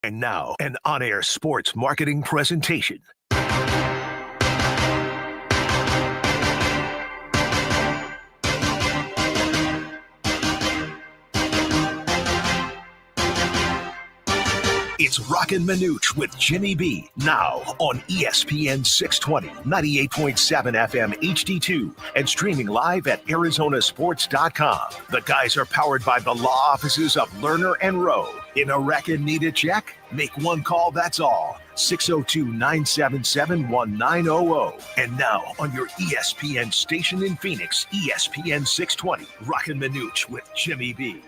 And now, an on-air sports marketing presentation. It's Roc and Manuch with Jimmy B. Now on ESPN 620, 98.7 FM HD2, and streaming live at ArizonaSports.com. The guys are powered by the law offices of Lerner and Rowe. In a wreck and need a check? Make one call, that's all. 602-977-1900. And now on your ESPN station in Phoenix, ESPN 620, Roc and Manuch with Jimmy B.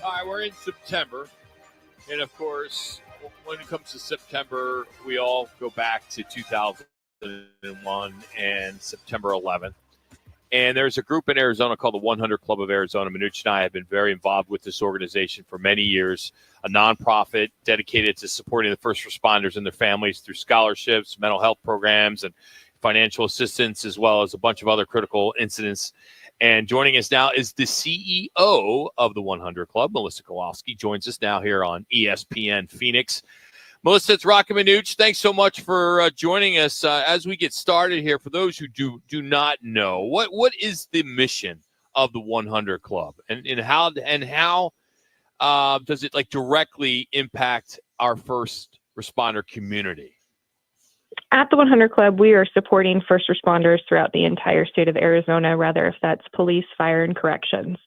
All right, we're in September. And, of course, when it comes to September, we all go back to 2001 and September 11th. And there's a group in Arizona called the 100 Club of Arizona. Manuch and I have been very involved with this organization for many years, a nonprofit dedicated to supporting the first responders and their families through scholarships, mental health programs, and financial assistance, as well as a bunch of other critical incidents. And joining us now is the CEO of the 100 Club, Melissa Kowalski, joins us now here on ESPN Phoenix. Melissa, it's Roc and Manuch. Thanks so much for joining us. As we get started here, for those who do not know, what is the mission of the 100 Club, and how does it directly impact our first responder community? At the 100 Club, we are supporting first responders throughout the entire state of Arizona, rather if that's police, fire, and corrections.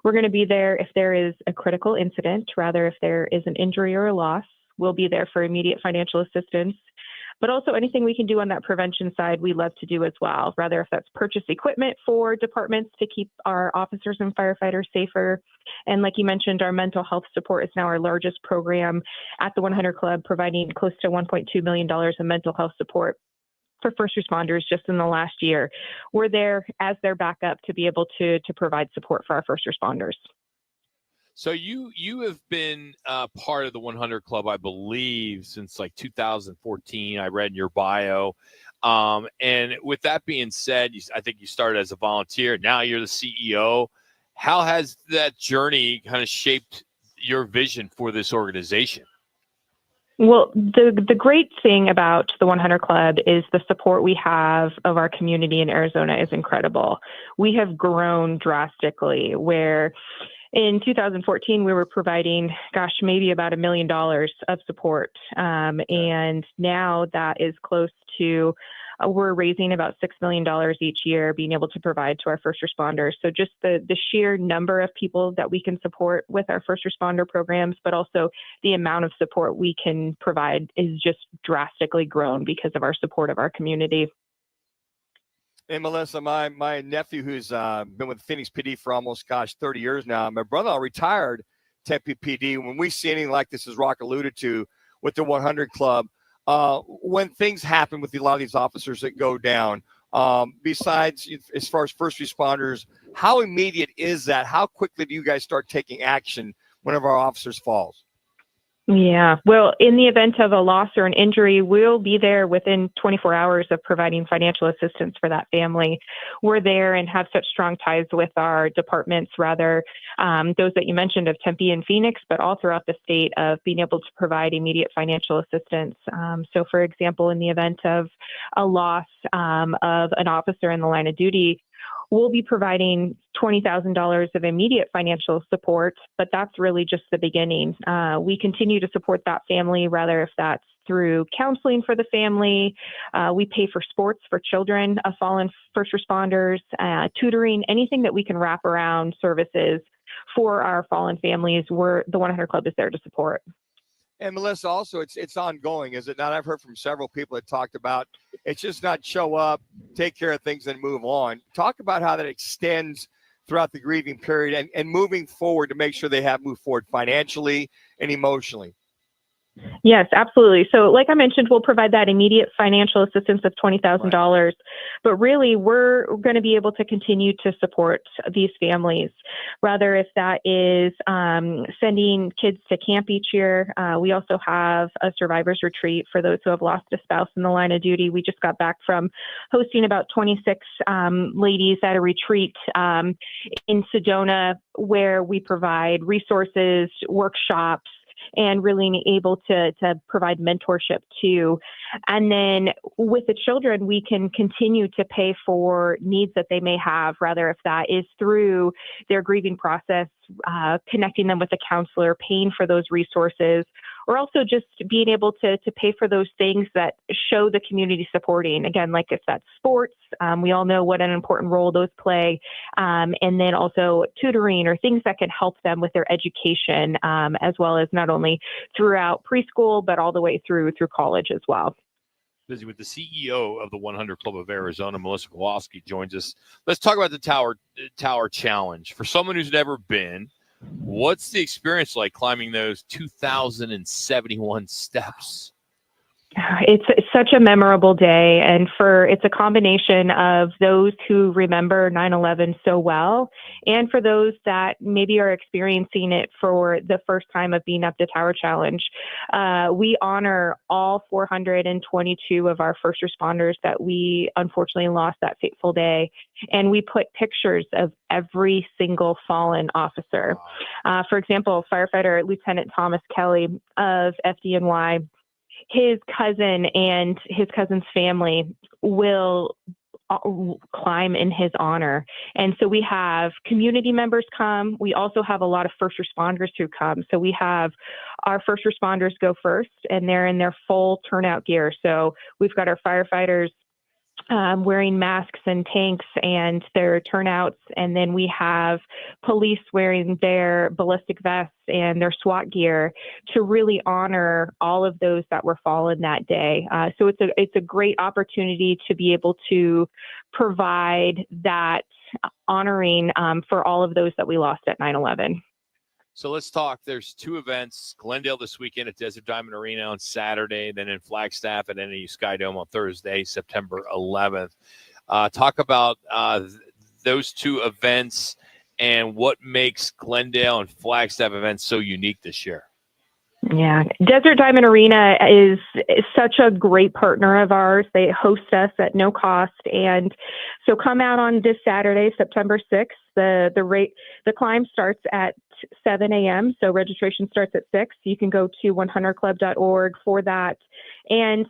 We're going to be there if there is a critical incident, rather if there is an injury or a loss. We'll be there for immediate financial assistance, but also anything we can do on that prevention side, we love to do as well, rather if that's purchase equipment for departments to keep our officers and firefighters safer. And like you mentioned, our mental health support is now our largest program at the 100 Club, providing close to $1.2 million in mental health support for first responders just in the last year. We're there as their backup to be able to provide support for our first responders. So you have been part of the 100 Club, I believe, since 2014. I read in your bio. And with that being said, I think you started as a volunteer. Now you're the CEO. How has that journey kind of shaped your vision for this organization? Well, the great thing about the 100 Club is the support we have of our community in Arizona is incredible. We have grown drastically, where in 2014, we were providing, maybe about $1 million of support. And now that is close to, we're raising about $6 million each year, being able to provide to our first responders. So just the sheer number of people that we can support with our first responder programs, but also the amount of support we can provide is just drastically grown because of our support of our community. Hey, Melissa, my nephew, who's been with Phoenix PD for almost, 30 years now, my brother-in-law retired Tempe PD. When we see anything like this, as Roc alluded to, with the 100 Club, when things happen with a lot of these officers that go down, besides as far as first responders, how immediate is that? How quickly do you guys start taking action whenever our officers falls? Yeah, well, in the event of a loss or an injury, we'll be there within 24 hours of providing financial assistance for that family. We're there and have such strong ties with our departments, rather those that you mentioned of Tempe and Phoenix, but all throughout the state, of being able to provide immediate financial assistance. So, for example, in the event of a loss of an officer in the line of duty, we'll be providing $20,000 of immediate financial support, but that's really just the beginning. We continue to support that family, rather if that's through counseling for the family. We pay for sports for children of fallen first responders, tutoring, anything that we can wrap around services for our fallen families. The 100 Club is there to support. And Melissa, also, it's ongoing, is it not? I've heard from several people that talked about it's just not show up, take care of things, and move on. Talk about how that extends throughout the grieving period and moving forward to make sure they have moved forward financially and emotionally. Yes, absolutely. So like I mentioned, we'll provide that immediate financial assistance of $20,000, right. But really we're going to be able to continue to support these families, rather if that is sending kids to camp each year. We also have a survivors retreat for those who have lost a spouse in the line of duty. We just got back from hosting about 26 ladies at a retreat in Sedona, where we provide resources, workshops, and really able to provide mentorship too. And then with the children, we can continue to pay for needs that they may have, rather if that is through their grieving process, connecting them with a counselor, paying for those resources, or also just being able to pay for those things that show the community supporting. Again, like if that's sports, we all know what an important role those play. And then also tutoring or things that can help them with their education, as well as not only throughout preschool, but all the way through college as well. Busy with the CEO of the 100 Club of Arizona, Melissa Kowalski, joins us. Let's talk about the Tower Challenge. For someone who's never been, what's the experience like climbing those 2,071 steps? It's such a memorable day, and it's a combination of those who remember 9/11 so well, and for those that maybe are experiencing it for the first time of being up the Tower Challenge. We honor all 422 of our first responders that we unfortunately lost that fateful day, and we put pictures of every single fallen officer. For example, firefighter Lieutenant Thomas Kelly of FDNY, his cousin and his cousin's family will climb in his honor. And so we have community members come. We also have a lot of first responders who come. So we have our first responders go first, and they're in their full turnout gear. So we've got our firefighters wearing masks and tanks and their turnouts. And then we have police wearing their ballistic vests and their SWAT gear to really honor all of those that were fallen that day. So it's a great opportunity to be able to provide that honoring for all of those that we lost at 9/11. So let's talk. There's two events, Glendale this weekend at Desert Diamond Arena on Saturday, then in Flagstaff at NAU Skydome on Thursday, September 11th. Talk about those two events and what makes Glendale and Flagstaff events so unique this year. Yeah, Desert Diamond Arena is such a great partner of ours. They host us at no cost, and so come out on this Saturday, September 6th. The climb starts at 7 a.m. So registration starts at 6. You can go to 100club.org for that, and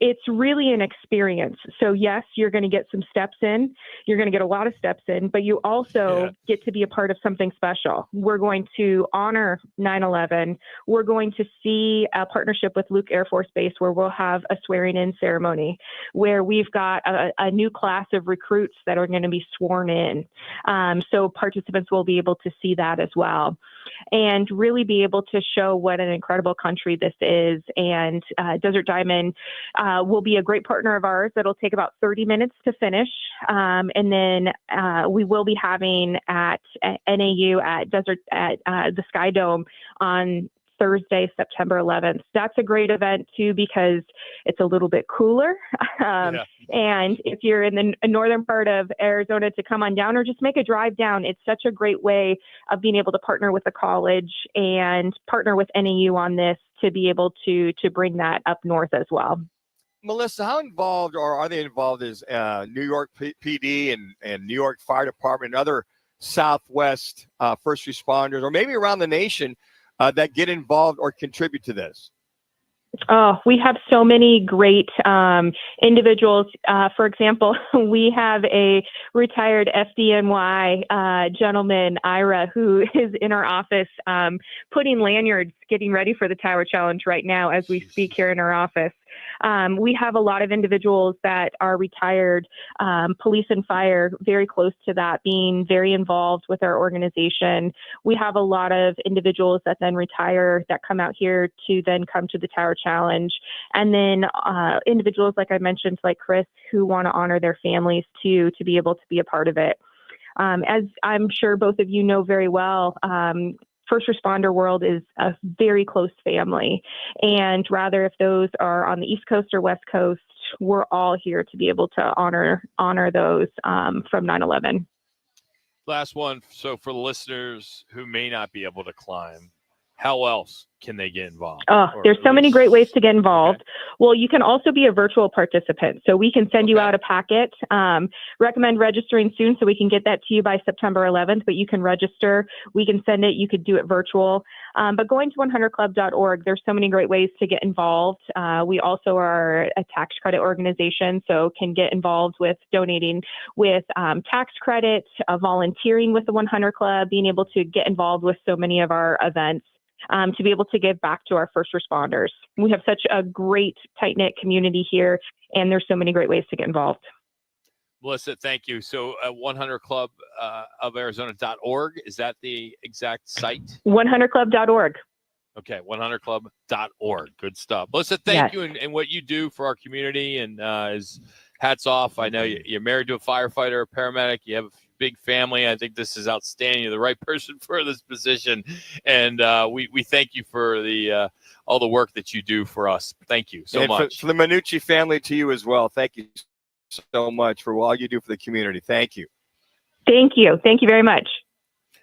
it's really an experience. So yes, you're going to get some steps in. You're going to get a lot of steps in, but you also get to be a part of something special. We're going to honor 9/11. We're going to see a partnership with Luke Air Force Base where we'll have a swearing-in ceremony where we've got a new class of recruits that are going to be sworn in. So participants will be able to see that as well and really be able to show what an incredible country this is. And Desert Diamond will be a great partner of ours. It'll take about 30 minutes to finish. And then we will be having at NAU at the Skydome on Thursday, September 11th. That's a great event too, because it's a little bit cooler. And if you're in the northern part of Arizona, to come on down or just make a drive down, it's such a great way of being able to partner with the college and partner with NAU on this to be able to bring that up north as well. Melissa, how involved or are they involved as New York PD and New York Fire Department and other Southwest first responders, or maybe around the nation, that get involved or contribute to this? Oh, we have so many great individuals. For example, we have a retired FDNY gentleman, Ira, who is in our office putting lanyards, getting ready for the Tower Challenge right now as we speak here in our office. We have a lot of individuals that are retired, police and fire, very close to that, being very involved with our organization. We have a lot of individuals that then retire that come out here to then come to the Tower Challenge. And then individuals, like I mentioned, like Chris, who want to honor their families too, to be able to be a part of it. As I'm sure both of you know very well, first responder world is a very close family. And rather if those are on the East Coast or West Coast, we're all here to be able to honor those from 9/11. Last one. So for the listeners who may not be able to climb, how else can they get involved? Oh, there's so many great ways to get involved. Okay. Well, you can also be a virtual participant. So we can send you out a packet. Recommend registering soon so we can get that to you by September 11th, but you can register. We can send it. You could do it virtual. But going to 100club.org, there's so many great ways to get involved. We also are a tax credit organization, so can get involved with donating with tax credit, volunteering with the 100 Club, being able to get involved with so many of our events. To be able to give back to our first responders. We have such a great, tight-knit community here, and there's so many great ways to get involved. Melissa, thank you. So 100club of Arizona.org, is that the exact site? 100club.org. Okay, 100club.org. Good stuff. Melissa, thank you and what you do for our community, and is hats off. I know you're married to a firefighter, a paramedic. You have a big family. I think this is outstanding. You're the right person for this position, and we thank you for the all the work that you do for us. Thank you so much. For the Manucci family, to you as well. Thank you so much for all you do for the community. Thank you. Thank you. Thank you very much.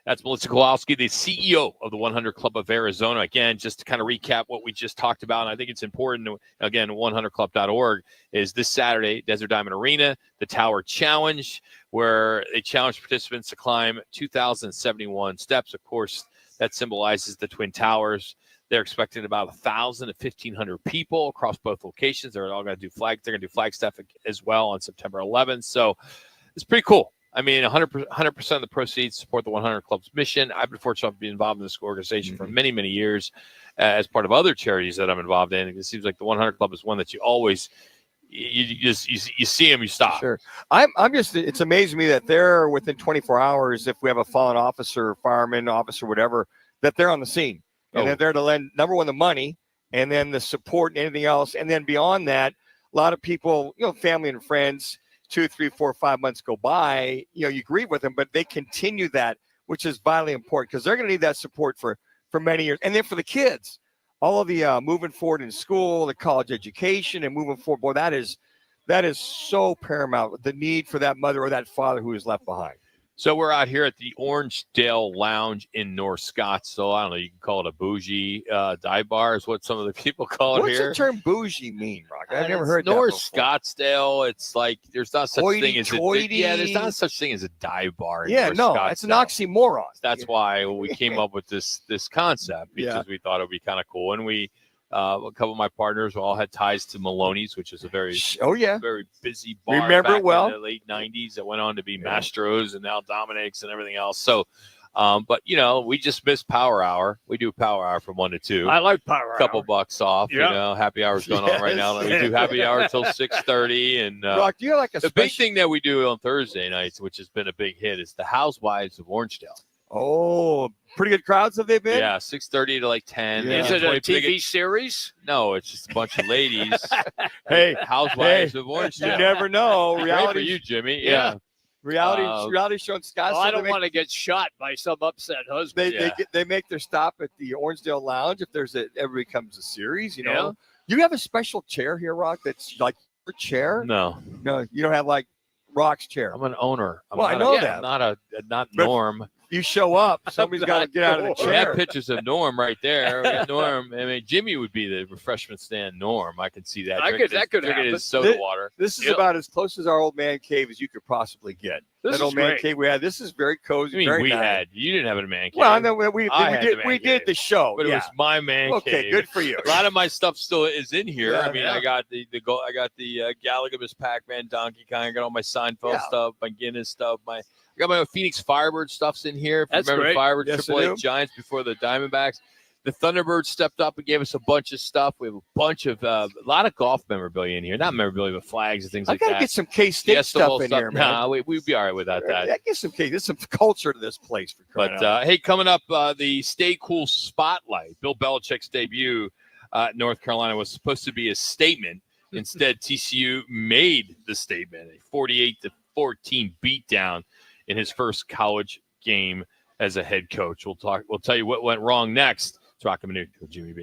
That's Melissa Kowalski, the CEO of the 100 Club of Arizona. Again, just to kind of recap what we just talked about, and I think it's important, again, 100club.org is this Saturday, Desert Diamond Arena, the Tower Challenge, where they challenge participants to climb 2,071 steps. Of course, that symbolizes the Twin Towers. They're expecting about 1,000 to 1,500 people across both locations. They're all going to do they're going to do Flagstaff as well on September 11th. So it's pretty cool. I mean, 100% of the proceeds support the 100 Club's mission. I've been fortunate to be involved in this organization for many, many years as part of other charities that I'm involved in. It seems like the 100 Club is one that you always you see them, you stop. Sure. I'm just, it's amazing to me that they're within 24 hours, if we have a fallen officer, fireman, officer, whatever, that they're on the scene. And they're there to lend, number one, the money, and then the support and anything else. And then beyond that, a lot of people, family and friends, 2, 3, 4, 5 months go by, you grieve with them, but they continue that, which is vitally important because they're going to need that support for many years. And then for the kids, all of the moving forward in school, the college education and moving forward, boy, that is so paramount, the need for that mother or that father who is left behind. So we're out here at the Orangedale Lounge in North Scottsdale. I don't know, you can call it a bougie dive bar is what some of the people call it here. What's the term bougie mean, Rock? I've never heard North that before. Scottsdale, it's like there's not such thing as there's not such thing as a dive bar in North Scottsdale. It's an oxymoron. That's why we came up with this concept, because we thought it would be kind of cool. And we a couple of my partners all had ties to Maloney's, which is a very very busy bar. Remember it well. In the late 90s that went on to be Mastro's and now Dominic's and everything else. So, but we just missed Power Hour. We do Power Hour from 1 to 2. I like Power Hour. Couple bucks off. Happy hour's going on right now. We do happy hour till 6:30. And Rock, do you like the big thing that we do on Thursday nights, which has been a big hit, is the Housewives of Orangedale. Oh, pretty good crowds have they been? Yeah, 6:30 to like 10. Is it a TV series? No, it's just a bunch of ladies. Hey, Housewives of Orangedale. You never know. Reality for you, Jimmy. Yeah. Reality show in Scottsdale. Well, I don't want to get shot by some upset husband. They make their stop at the Orangedale Lounge if ever becomes a series. You have a special chair here, Rock. That's like your chair. No, you don't have like Rock's chair. I'm an owner. I know that. I'm not Norm. You show up, somebody's got to get out of the chair. We have pictures of Norm right there. We got Norm. I mean, Jimmy would be the refreshment stand Norm. I could see that. That could happen. His soda water. This is about as close as our old man cave as you could possibly get. That old man cave we had. This is very cozy. You didn't have a man cave. Well, no, we did the show, but it was my man cave. Okay, good for you. A lot of my stuff still is in here. Yeah, I mean, I got the Gallagher Pac-Man, Donkey Kong. I got all my Seinfeld stuff, my Guinness stuff, I got my Phoenix Firebird stuffs in here. That's remember great. the Firebird Triple A Giants before the Diamondbacks. The Thunderbirds stepped up and gave us a bunch of stuff. We have a bunch of a lot of golf memorabilia in here. Not memorabilia, but flags and things like that. I got to get some K-State stuff in here, man. Nah, we'd be all right without that. Yeah, get some K. There's some culture to this place. Hey, coming up, the Stay Cool Spotlight. Bill Belichick's debut at North Carolina was supposed to be a statement. Instead, TCU made the statement. A 48-14 beatdown in his first college game as a head coach. We'll tell you what went wrong next. It's Roc and Manuch with Jimmy B.